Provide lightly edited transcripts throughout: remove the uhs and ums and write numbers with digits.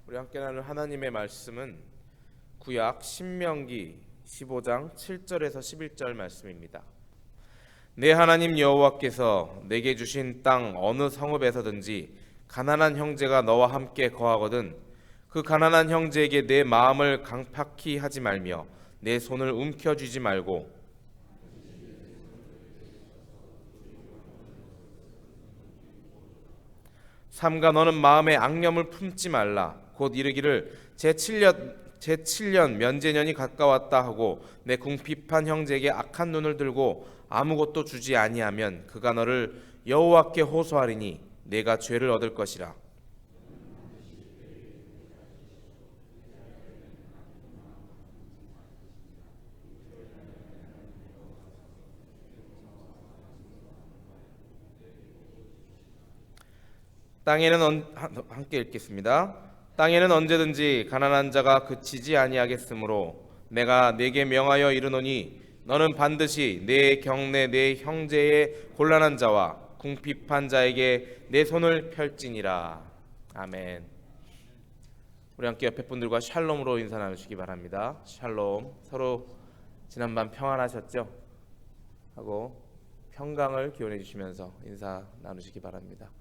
우리 함께 나눌 하나님의 말씀은 구약 신명기 15장 7절에서 11절 말씀입니다. 내 하나님 여호와께서 내게 주신 땅 어느 성읍에서든지 가난한 형제가 너와 함께 거하거든 그 가난한 형제에게 내 마음을 강팍히 하지 말며 내 손을 움켜쥐지 말고 삼가 너는 마음에 악념을 품지 말라. 곧 이르기를 제7년 면제년이 가까웠다 하고 내 궁핍한 형제에게 악한 눈을 들고 아무것도 주지 아니하면 그가 너를 여호와께 호소하리니 내가 죄를 얻을 것이라. 함께 읽겠습니다. 땅에는 언제든지 가난한 자가 그치지 아니하겠으므로 내가 네게 명하여 이르노니 너는 반드시 내 경내 내 형제의 곤란한 자와 궁핍한 자에게 내 손을 펼지니라. 아멘. 우리 함께 옆에 분들과 샬롬으로 인사 나누시기 바랍니다. 샬롬. 서로 지난밤 평안하셨죠? 하고 평강을 기원해 주시면서 인사 나누시기 바랍니다.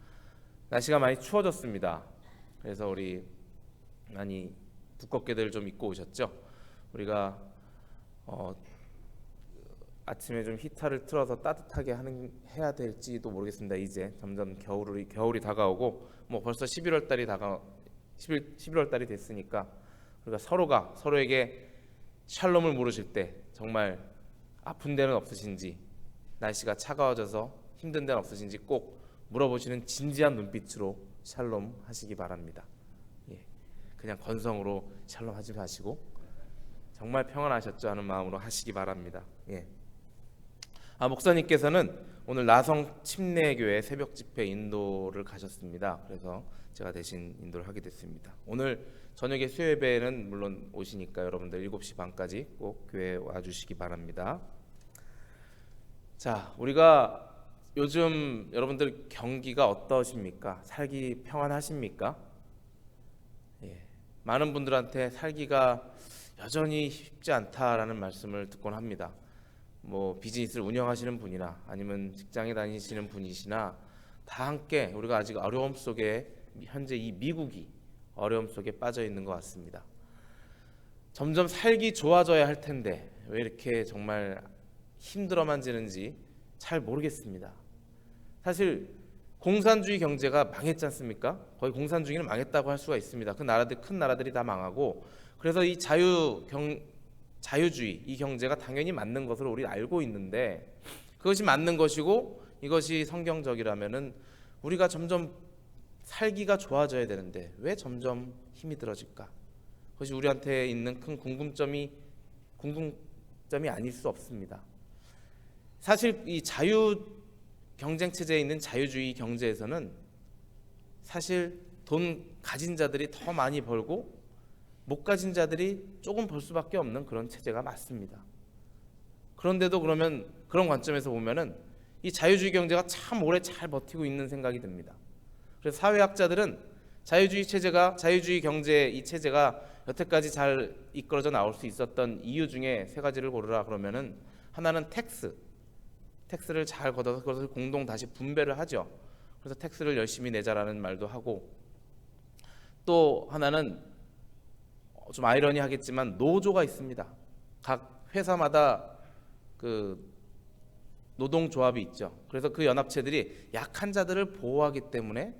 날씨가 많이 추워졌습니다. 그래서 우리 많이 두껍게들 좀 입고 오셨죠? 우리가 아침에 좀 히터를 틀어서 따뜻하게 해야 될지도 모르겠습니다. 이제 점점 겨울이 다가오고 벌써 11월 달이 됐으니까 우리가 서로가 서로에게 샬롬을 물으실 때 정말 아픈 데는 없으신지, 날씨가 차가워져서 힘든 데는 없으신지 꼭 물어보시는 진지한 눈빛으로 샬롬 하시기 바랍니다. 그냥 건성으로 샬롬 하지 마시고 정말 평안하셨죠 하는 마음으로 하시기 바랍니다. 목사님께서는 오늘 나성 침례교회 새벽 집회 인도를 가셨습니다. 그래서 제가 대신 인도를 하게 됐습니다. 오늘 저녁에 수요예배는 물론 오시니까 여러분들 7시 반까지 꼭 교회에 와주시기 바랍니다. 자, 우리가 요즘 여러분들 경기가 어떠십니까? 살기 평안하십니까? 많은 분들한테 살기가 여전히 쉽지 않다라는 말씀을 듣곤 합니다. 비즈니스를 운영하시는 분이나 아니면 직장에 다니시는 분이시나 다 함께 우리가 아직 어려움 속에 현재 이 미국이 어려움 속에 빠져 있는 것 같습니다. 점점 살기 좋아져야 할 텐데 왜 이렇게 정말 힘들어만 지는지 잘 모르겠습니다. 사실 공산주의 경제가 망했지 않습니까? 거의 공산주의는 망했다고 할 수가 있습니다. 큰 나라들이 다 망하고 그래서 이 자유주의 이 경제가 당연히 맞는 것으로 우리 알고 있는데 그것이 맞는 것이고 이것이 성경적이라면은 우리가 점점 살기가 좋아져야 되는데 왜 점점 힘이 들어질까? 그것이 우리한테 있는 큰 궁금점이 아닐 수 없습니다. 사실 이 경쟁 체제에 있는 자유주의 경제에서는 사실 돈 가진 자들이 더 많이 벌고 못 가진 자들이 조금 벌 수밖에 없는 그런 체제가 맞습니다. 그런데도 그러면 그런 관점에서 보면은 이 자유주의 경제가 참 오래 잘 버티고 있는 생각이 듭니다. 그래서 사회학자들은 자유주의 경제 이 체제가 여태까지 잘 이끌어져 나올 수 있었던 이유 중에 3가지를 고르라 그러면은 하나는 텍스를 잘 걷어서 그것을 공동 다시 분배를 하죠. 그래서 텍스를 열심히 내자라는 말도 하고 또 하나는 좀 아이러니하겠지만 노조가 있습니다. 각 회사마다 그 노동조합이 있죠. 그래서 그 연합체들이 약한 자들을 보호하기 때문에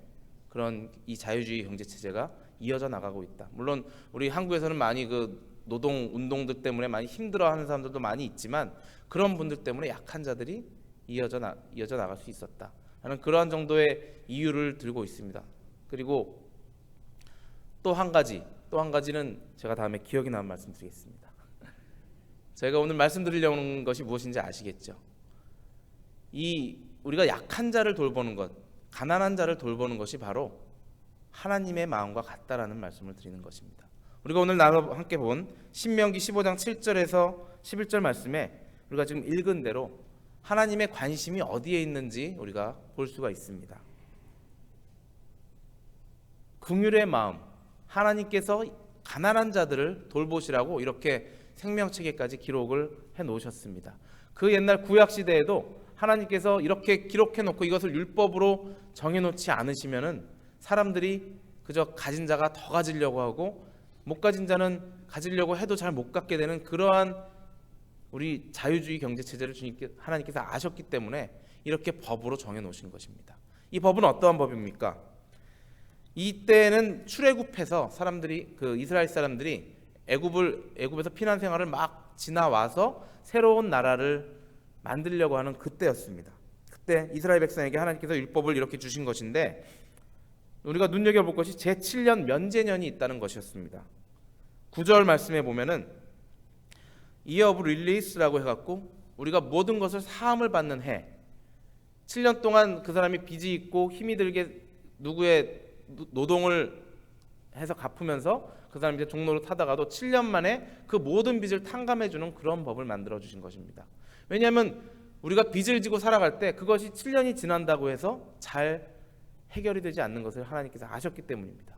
그런 이 자유주의 경제 체제가 이어져 나가고 있다. 물론 우리 한국에서는 많이 그 노동 운동들 때문에 많이 힘들어하는 사람들도 많이 있지만 그런 분들 때문에 약한 자들이 이어져 나갈 수 있었다 하는 그러한 정도의 이유를 들고 있습니다. 그리고 또 한 가지는 제가 다음에 기억이 나면 말씀드리겠습니다. 제가 오늘 말씀드리려는 것이 무엇인지 아시겠죠? 우리가 약한 자를 돌보는 것, 가난한 자를 돌보는 것이 바로 하나님의 마음과 같다라는 말씀을 드리는 것입니다. 우리가 오늘 함께 본 신명기 15장 7절에서 11절 말씀에 우리가 지금 읽은 대로 하나님의 관심이 어디에 있는지 우리가 볼 수가 있습니다. 긍휼의 마음, 하나님께서 가난한 자들을 돌보시라고 이렇게 생명책에까지 기록을 해 놓으셨습니다. 그 옛날 구약 시대에도 하나님께서 이렇게 기록해 놓고 이것을 율법으로 정해 놓지 않으시면은 사람들이 그저 가진 자가 더 가지려고 하고 못 가진 자는 가지려고 해도 잘 못 갖게 되는 그러한 우리 자유주의 경제 체제를 하나님께서 아셨기 때문에 이렇게 법으로 정해 놓으신 것입니다. 이 법은 어떠한 법입니까? 이때는 출애굽해서 사람들이 이스라엘 사람들이 애굽에서 피난 생활을 막 지나와서 새로운 나라를 만들려고 하는 그때였습니다. 그때 이스라엘 백성에게 하나님께서 율법을 이렇게 주신 것인데 우리가 눈여겨볼 것이 제7년 면제년이 있다는 것이었습니다. 9절 말씀에 보면은 Year of Release라고 해갖고 우리가 모든 것을 사함을 받는 해, 7년 동안 그 사람이 빚이 있고 힘이 들게 누구의 노동을 해서 갚으면서 그 사람이 이제 종로를 타다가도 7년 만에 그 모든 빚을 탕감해주는 그런 법을 만들어 주신 것입니다. 왜냐하면 우리가 빚을 지고 살아갈 때 그것이 7년이 지난다고 해서 잘 해결이 되지 않는 것을 하나님께서 아셨기 때문입니다.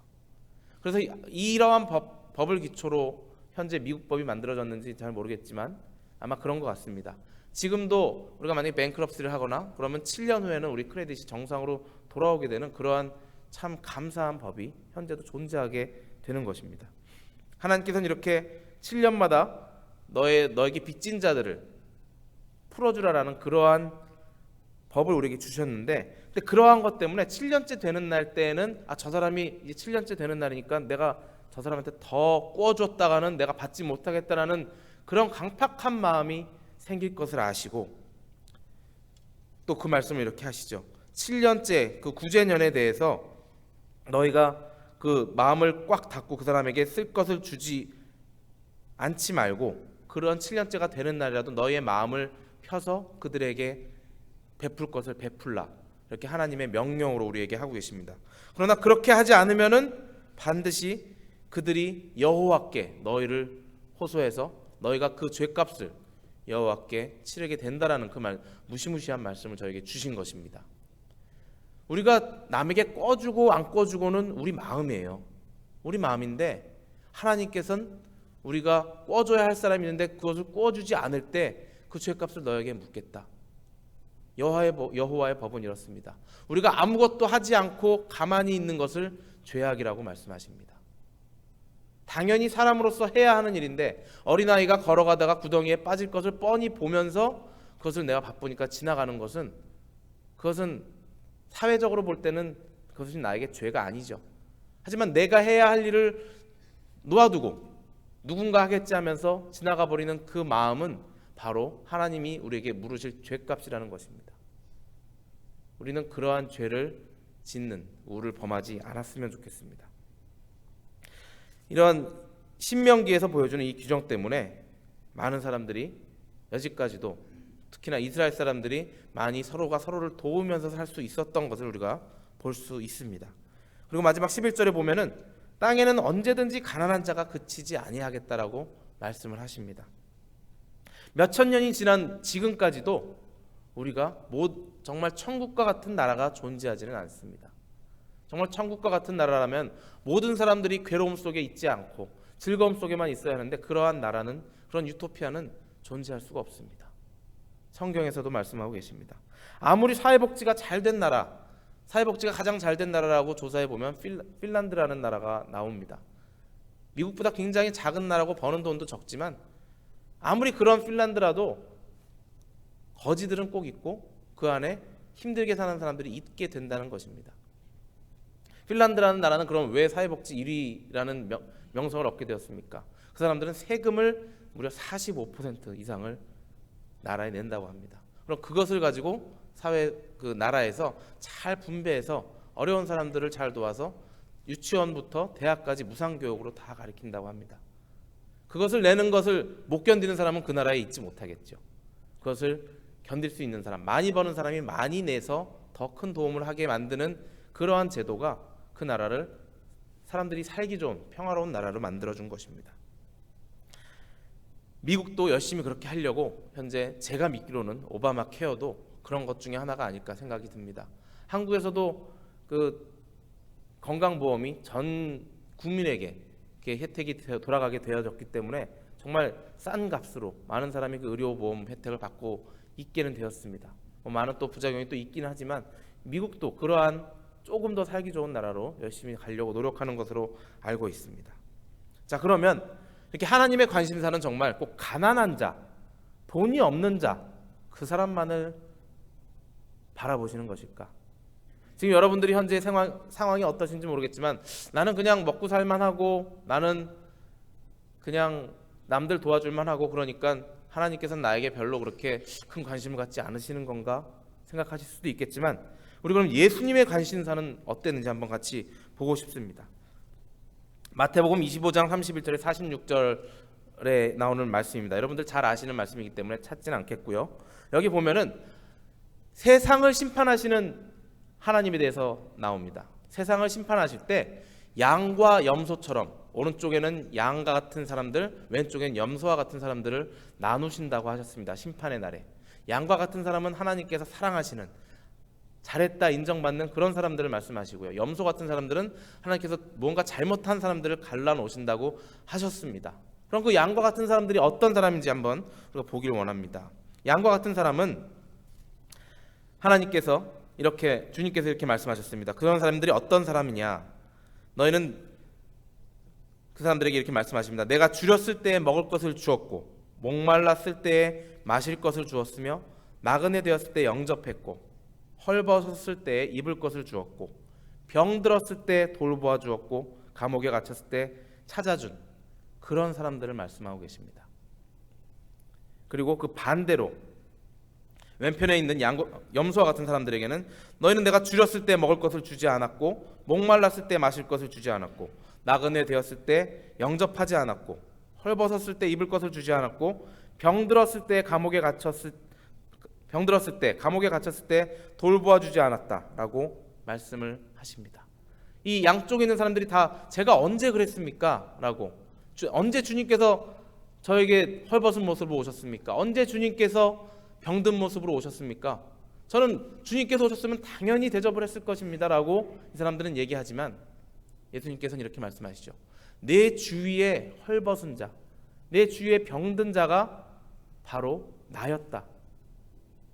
그래서 이러한 법을 기초로 현재 미국 법이 만들어졌는지 잘 모르겠지만 아마 그런 것 같습니다. 지금도 우리가 만약에 뱅크럽시를 하거나 그러면 7년 후에는 우리 크레딧이 정상으로 돌아오게 되는 그러한 참 감사한 법이 현재도 존재하게 되는 것입니다. 하나님께서는 이렇게 7년마다 너에게 빚진 자들을 풀어주라라는 그러한 법을 우리에게 주셨는데, 근데 그러한 것 때문에 7년째 되는 날 때에는 저 사람이 이제 7년째 되는 날이니까 내가 저 사람한테 더 꾸어줬다가는 내가 받지 못하겠다라는 그런 강팍한 마음이 생길 것을 아시고 또 그 말씀을 이렇게 하시죠. 7년째 그 구제년에 대해서 너희가 그 마음을 꽉 닫고 그 사람에게 쓸 것을 주지 않지 말고 그런 7년째가 되는 날이라도 너희의 마음을 펴서 그들에게 베풀 것을 베풀라, 이렇게 하나님의 명령으로 우리에게 하고 계십니다. 그러나 그렇게 하지 않으면은 반드시 그들이 여호와께 너희를 호소해서 너희가 그 죄값을 여호와께 치르게 된다라는 그 무시무시한 말씀을 저에게 주신 것입니다. 우리가 남에게 꿔주고 안 꿔주고는 우리 마음이에요. 우리 마음인데 하나님께서는 우리가 꿔줘야 할 사람이 있는데 그것을 꿔주지 않을 때 그 죄값을 너에게 묻겠다. 여호와의 법은 이렇습니다. 우리가 아무것도 하지 않고 가만히 있는 것을 죄악이라고 말씀하십니다. 당연히 사람으로서 해야 하는 일인데 어린아이가 걸어가다가 구덩이에 빠질 것을 뻔히 보면서 그것을 내가 바쁘니까 지나가는 것은 그것은 사회적으로 볼 때는 그것이 나에게 죄가 아니죠. 하지만 내가 해야 할 일을 놓아두고 누군가 하겠지 하면서 지나가 버리는 그 마음은 바로 하나님이 우리에게 물으실 죄값이라는 것입니다. 우리는 그러한 죄를 짓는 우를 범하지 않았으면 좋겠습니다. 이런 신명기에서 보여주는 이 규정 때문에 많은 사람들이 여지까지도 특히나 이스라엘 사람들이 많이 서로가 서로를 도우면서 살 수 있었던 것을 우리가 볼 수 있습니다. 그리고 마지막 11절에 보면은 땅에는 언제든지 가난한 자가 그치지 아니하겠다라고 말씀을 하십니다. 몇천 년이 지난 지금까지도 우리가 정말 천국과 같은 나라가 존재하지는 않습니다. 정말 천국과 같은 나라라면 모든 사람들이 괴로움 속에 있지 않고 즐거움 속에만 있어야 하는데 그러한 나라는, 그런 유토피아는 존재할 수가 없습니다. 성경에서도 말씀하고 계십니다. 아무리 사회복지가 잘된 나라, 사회복지가 가장 잘된 나라라고 조사해 보면 핀란드라는 나라가 나옵니다. 미국보다 굉장히 작은 나라고 버는 돈도 적지만 아무리 그런 핀란드라도 거지들은 꼭 있고 그 안에 힘들게 사는 사람들이 있게 된다는 것입니다. 핀란드라는 나라는 그럼 왜 사회복지 1위라는 명성을 얻게 되었습니까? 그 사람들은 세금을 무려 45% 이상을 나라에 낸다고 합니다. 그럼 그것을 가지고 그 나라에서 잘 분배해서 어려운 사람들을 잘 도와서 유치원부터 대학까지 무상교육으로 다 가르친다고 합니다. 그것을 내는 것을 못 견디는 사람은 그 나라에 있지 못하겠죠. 그것을 견딜 수 있는 사람, 많이 버는 사람이 많이 내서 더 큰 도움을 하게 만드는 그러한 제도가 그 나라를 사람들이 살기 좋은 평화로운 나라로 만들어준 것입니다. 미국도 열심히 그렇게 하려고 현재 제가 믿기로는 오바마 케어도 그런 것 중에 하나가 아닐까 생각이 듭니다. 한국에서도 그 건강보험이 전 국민에게 이렇게 혜택이 돌아가게 되어졌기 때문에 정말 싼 값으로 많은 사람이 그 의료보험 혜택을 받고 있게는 되었습니다. 많은 또 부작용이 또 있기는 하지만 미국도 그러한 조금 더 살기 좋은 나라로 열심히 가려고 노력하는 것으로 알고 있습니다. 자, 그러면 이렇게 하나님의 관심사는 정말 꼭 가난한 자, 돈이 없는 자, 그 사람만을 바라보시는 것일까? 지금 여러분들이 현재 상황이 어떠신지 모르겠지만 나는 그냥 먹고 살만하고 나는 그냥 남들 도와줄만 하고 그러니까 하나님께서는 나에게 별로 그렇게 큰 관심을 갖지 않으시는 건가 생각하실 수도 있겠지만 우리 그럼 예수님의 관심사는 어땠는지 한번 같이 보고 싶습니다. 마태복음 25장 31절에 46절에 나오는 말씀입니다. 여러분들 잘 아시는 말씀이기 때문에 찾지는 않겠고요. 여기 보면은 세상을 심판하시는 하나님에 대해서 나옵니다. 세상을 심판하실 때 양과 염소처럼 오른쪽에는 양과 같은 사람들, 왼쪽에는 염소와 같은 사람들을 나누신다고 하셨습니다. 심판의 날에 양과 같은 사람은 하나님께서 사랑하시는, 잘했다 인정받는 그런 사람들을 말씀하시고요. 염소 같은 사람들은 하나님께서 뭔가 잘못한 사람들을 갈라놓으신다고 하셨습니다. 그럼 그 양과 같은 사람들이 어떤 사람인지 한번 우리가 보기를 원합니다. 양과 같은 사람은 주님께서 이렇게 말씀하셨습니다. 그런 사람들이 어떤 사람이냐? 너희는 그 사람들에게 이렇게 말씀하십니다. 내가 줄였을 때에 먹을 것을 주었고 목말랐을 때에 마실 것을 주었으며 나그네 되었을 때 영접했고 헐벗었을 때에 입을 것을 주었고 병들었을 때 돌보아 주었고 감옥에 갇혔을 때 찾아준 그런 사람들을 말씀하고 계십니다. 그리고 그 반대로 왼편에 있는 염소와 같은 사람들에게는 너희는 내가 줄였을 때 먹을 것을 주지 않았고 목말랐을 때 마실 것을 주지 않았고 나그네 되었을 때 영접하지 않았고 헐벗었을 때 입을 것을 주지 않았고 병들었을 때 감옥에 갇혔을 때 돌보아 주지 않았다라고 말씀을 하십니다. 이 양쪽에 있는 사람들이 다 제가 언제 그랬습니까? 라고 언제 주님께서 저에게 헐벗은 모습으로 오셨습니까? 언제 주님께서 병든 모습으로 오셨습니까? 저는 주님께서 오셨으면 당연히 대접을 했을 것입니다 라고 이 사람들은 얘기하지만 예수님께서는 이렇게 말씀하시죠. 내 주위에 헐벗은 자, 내 주위에 병든 자가 바로 나였다.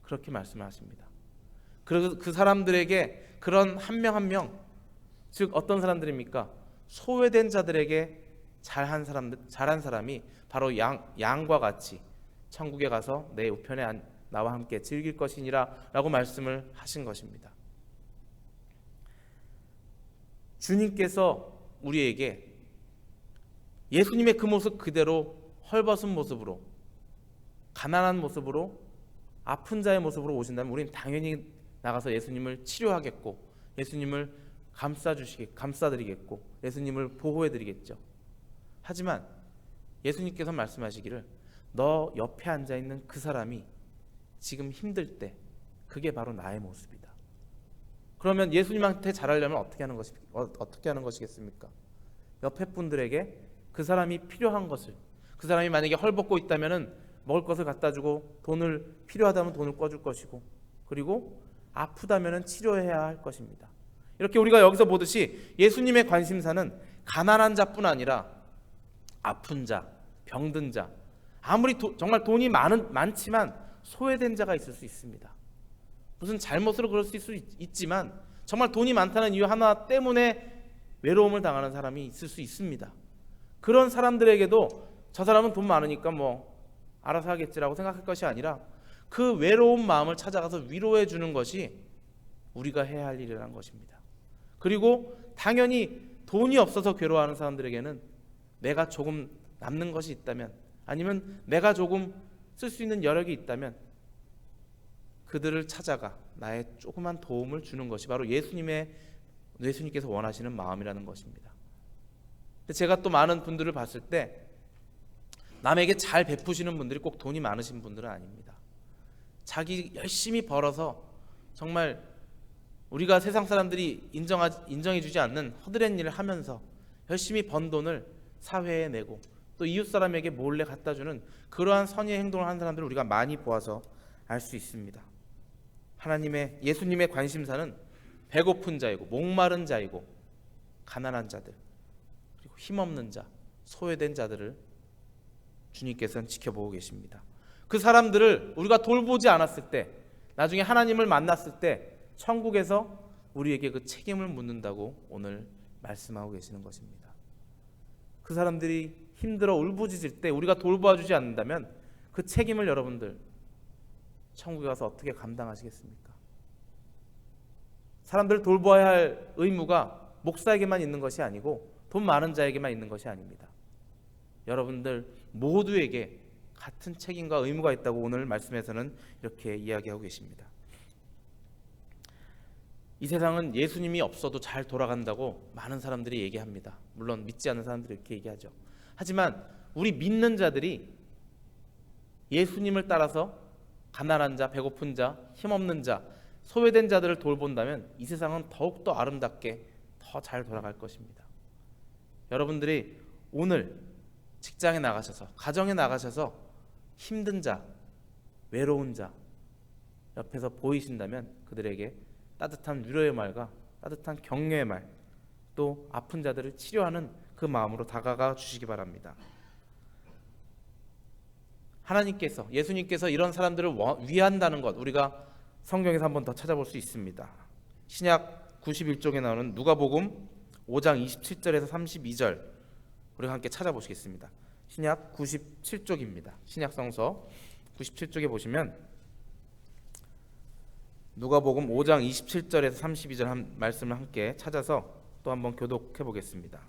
그렇게 말씀을 하십니다. 그래서 그 사람들에게 그런 한 명 한 명, 즉 어떤 사람들입니까? 소외된 자들에게 잘한 사람이 바로 양과 같이 천국에 가서 내 우편에 나와 함께 즐길 것이니라 라고 말씀을 하신 것입니다. 주님께서 우리에게 예수님의 그 모습 그대로 헐벗은 모습으로 가난한 모습으로 아픈 자의 모습으로 오신다면 우리는 당연히 나가서 예수님을 치료하겠고 예수님을 감싸드리겠고 예수님을 보호해드리겠죠. 하지만 예수님께서 말씀하시기를 너 옆에 앉아있는 그 사람이 지금 힘들 때 그게 바로 나의 모습이다. 그러면 예수님한테 잘하려면 어떻게 하는 것이겠습니까? 옆에 분들에게 그 사람이 필요한 것을, 그 사람이 만약에 헐벗고 있다면 먹을 것을 갖다 주고 필요하다면 돈을 꿔줄 것이고 그리고 아프다면 치료해야 할 것입니다. 이렇게 우리가 여기서 보듯이 예수님의 관심사는 가난한 자뿐 아니라 아픈 자, 병든 자, 아무리 정말 돈이 많지만 소외된 자가 있을 수 있습니다. 무슨 잘못으로 그럴 수 있지만 정말 돈이 많다는 이유 하나 때문에 외로움을 당하는 사람이 있을 수 있습니다. 그런 사람들에게도 저 사람은 돈 많으니까 뭐 알아서 하겠지라고 생각할 것이 아니라 그 외로운 마음을 찾아가서 위로해 주는 것이 우리가 해야 할 일이라는 것입니다. 그리고 당연히 돈이 없어서 괴로워하는 사람들에게는 내가 조금 남는 것이 있다면 아니면 내가 조금 쓸 수 있는 여력이 있다면 그들을 찾아가 나의 조그만 도움을 주는 것이 바로 예수님께서 원하시는 마음이라는 것입니다. 제가 또 많은 분들을 봤을 때 남에게 잘 베푸시는 분들이 꼭 돈이 많으신 분들은 아닙니다. 자기 열심히 벌어서 정말 우리가 세상 사람들이 인정해주지 않는 허드렛 일을 하면서 열심히 번 돈을 사회에 내고 또 이웃 사람에게 몰래 갖다 주는 그러한 선의의 행동을 하는 사람들을 우리가 많이 보아서 알 수 있습니다. 예수님의 관심사는 배고픈 자이고 목마른 자이고 가난한 자들, 힘없는 자, 소외된 자들을 주님께서는 지켜보고 계십니다. 그 사람들을 우리가 돌보지 않았을 때, 나중에 하나님을 만났을 때 천국에서 우리에게 그 책임을 묻는다고 오늘 말씀하고 계시는 것입니다. 그 사람들이 힘들어 울부짖을 때 우리가 돌봐주지 않는다면 그 책임을 여러분들 천국에 가서 어떻게 감당하시겠습니까? 사람들을 돌봐야 할 의무가 목사에게만 있는 것이 아니고 돈 많은 자에게만 있는 것이 아닙니다. 여러분들 모두에게 같은 책임과 의무가 있다고 오늘 말씀에서는 이렇게 이야기하고 계십니다. 이 세상은 예수님이 없어도 잘 돌아간다고 많은 사람들이 얘기합니다. 물론 믿지 않는 사람들이 이렇게 얘기하죠. 하지만 우리 믿는 자들이 예수님을 따라서 가난한 자, 배고픈 자, 힘없는 자, 소외된 자들을 돌본다면 이 세상은 더욱더 아름답게 더 잘 돌아갈 것입니다. 여러분들이 오늘 직장에 나가셔서, 가정에 나가셔서 힘든 자, 외로운 자 옆에서 보이신다면 그들에게 따뜻한 위로의 말과 따뜻한 격려의 말, 또 아픈 자들을 치료하는 그 마음으로 다가가 주시기 바랍니다. 하나님께서, 예수님께서 이런 사람들을 위한다는 것 우리가 성경에서 한 번 더 찾아볼 수 있습니다. 신약 91쪽에 나오는 누가복음 5장 27절에서 32절 우리가 함께 찾아보시겠습니다. 신약 97쪽입니다. 신약 성서 97쪽에 보시면 누가복음 5장 27절에서 32절 한 말씀을 함께 찾아서 또 한번 교독해 보겠습니다.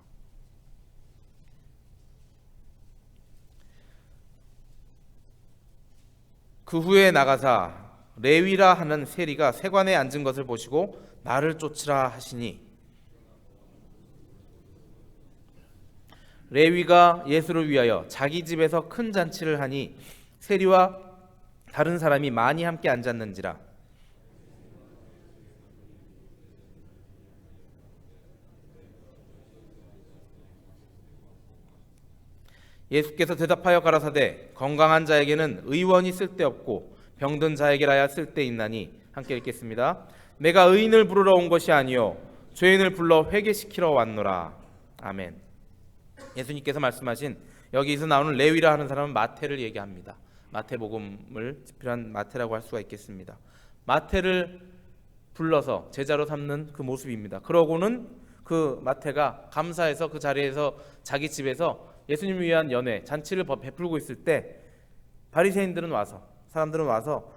그 후에 나가사 레위라 하는 세리가 세관에 앉은 것을 보시고 나를 쫓으라 하시니, 레위가 예수를 위하여 자기 집에서 큰 잔치를 하니 세리와 다른 사람이 많이 함께 앉았는지라. 예수께서 대답하여 가라사대 건강한 자에게는 의원이 쓸데없고 병든 자에게라야 쓸데있나니. 함께 읽겠습니다. 내가 의인을 부르러 온 것이 아니요 죄인을 불러 회개시키러 왔노라. 아멘. 예수님께서 말씀하신 여기서 나오는 레위라 하는 사람은 마태를 얘기합니다. 마태복음을 집필한 마태라고 할 수가 있겠습니다. 마태를 불러서 제자로 삼는 그 모습입니다. 그러고는 그 마태가 감사해서 그 자리에서 자기 집에서 예수님을 위한 연회 잔치를 베풀고 있을 때 바리새인들은 와서, 사람들은 와서,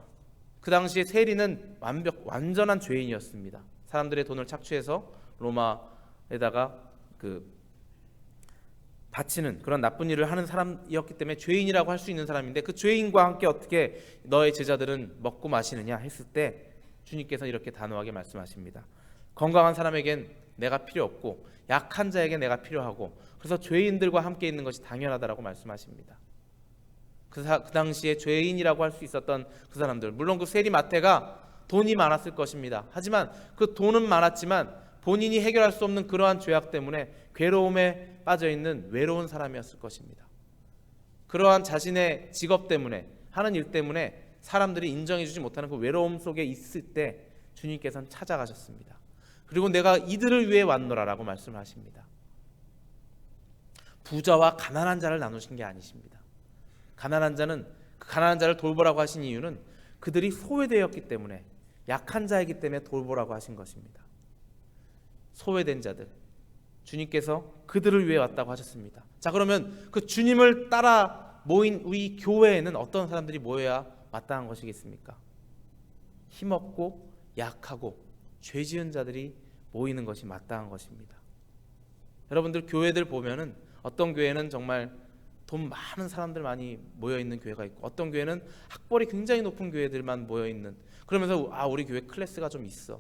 그 당시에 세리는 완전한 죄인이었습니다. 사람들의 돈을 착취해서 로마에다가 바치는 그런 나쁜 일을 하는 사람이었기 때문에 죄인이라고 할 수 있는 사람인데, 그 죄인과 함께 어떻게 너의 제자들은 먹고 마시느냐 했을 때 주님께서 이렇게 단호하게 말씀하십니다. 건강한 사람에겐 내가 필요 없고 약한 자에게 내가 필요하고, 그래서 죄인들과 함께 있는 것이 당연하다라고 말씀하십니다. 그 당시에 죄인이라고 할 수 있었던 그 사람들, 물론 그 세리 마태가 돈이 많았을 것입니다. 하지만 그 돈은 많았지만 본인이 해결할 수 없는 그러한 죄악 때문에 괴로움에 빠져있는 외로운 사람이었을 것입니다. 그러한 자신의 직업 때문에, 하는 일 때문에 사람들이 인정해주지 못하는 그 외로움 속에 있을 때 주님께서는 찾아가셨습니다. 그리고 내가 이들을 위해 왔노라라고 말씀을 하십니다. 부자와 가난한 자를 나누신 게 아니십니다. 가난한 자를 돌보라고 하신 이유는 그들이 소외되었기 때문에, 약한 자이기 때문에 돌보라고 하신 것입니다. 소외된 자들, 주님께서 그들을 위해 왔다고 하셨습니다. 자, 그러면 그 주님을 따라 모인 우리 교회에는 어떤 사람들이 모여야 마땅한 것이겠습니까? 힘없고 약하고 죄 지은 자들이 모이는 것이 마땅한 것입니다. 여러분들 교회들 보면은 어떤 교회는 정말 돈 많은 사람들 많이 모여있는 교회가 있고, 어떤 교회는 학벌이 굉장히 높은 교회들만 모여있는, 그러면서 우리 교회 클래스가 좀 있어,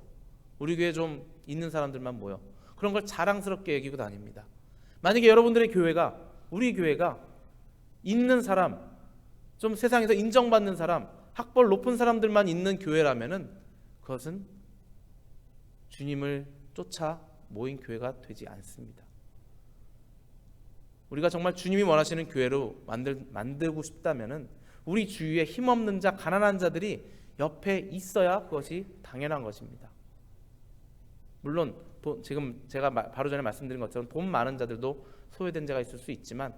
우리 교회 좀 있는 사람들만 모여, 그런 걸 자랑스럽게 여기고 다닙니다. 만약에 여러분들의 교회가, 우리 교회가 있는 사람, 좀 세상에서 인정받는 사람, 학벌 높은 사람들만 있는 교회라면은 그것은 주님을 쫓아 모인 교회가 되지 않습니다. 우리가 정말 주님이 원하시는 교회로 만들고 싶다면은 우리 주위에 힘없는 자, 가난한 자들이 옆에 있어야 그것이 당연한 것입니다. 물론 지금 제가 바로 전에 말씀드린 것처럼 돈 많은 자들도 소외된 자가 있을 수 있지만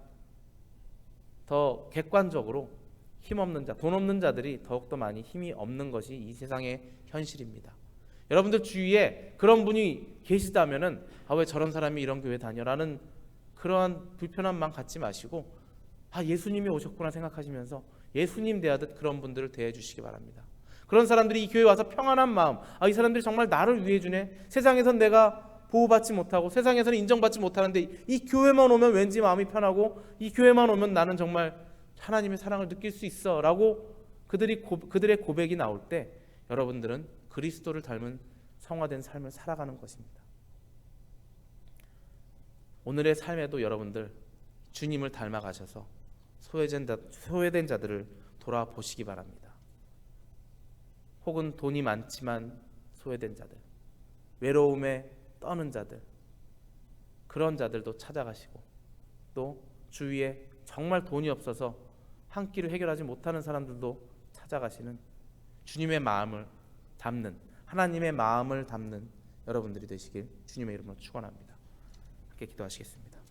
더 객관적으로 힘없는 자, 돈 없는 자들이 더욱더 많이 힘이 없는 것이 이 세상의 현실입니다. 여러분들 주위에 그런 분이 계시다면은 왜 저런 사람이 이런 교회 다녀라는 그러한 불편한 마음 갖지 마시고 예수님이 오셨구나 생각하시면서 예수님 대하듯 그런 분들을 대해 주시기 바랍니다. 그런 사람들이 이 교회에 와서 평안한 마음, 이 사람들이 정말 나를 위해 주네. 세상에선 내가 보호받지 못하고 세상에서는 인정받지 못하는데 이 교회만 오면 왠지 마음이 편하고 이 교회만 오면 나는 정말 하나님의 사랑을 느낄 수 있어 라고 그들의 고백이 나올 때 여러분들은 그리스도를 닮은 성화된 삶을 살아가는 것입니다. 오늘의 삶에도 여러분들 주님을 닮아가셔서 소외된 자들을 돌아보시기 바랍니다. 혹은 돈이 많지만 소외된 자들, 외로움에 떠는 자들, 그런 자들도 찾아가시고 또 주위에 정말 돈이 없어서 한 끼를 해결하지 못하는 사람들도 찾아가시는 주님의 마음을 담는, 하나님의 마음을 담는 여러분들이 되시길 주님의 이름으로 축원합니다. 함께 기도하시겠습니다.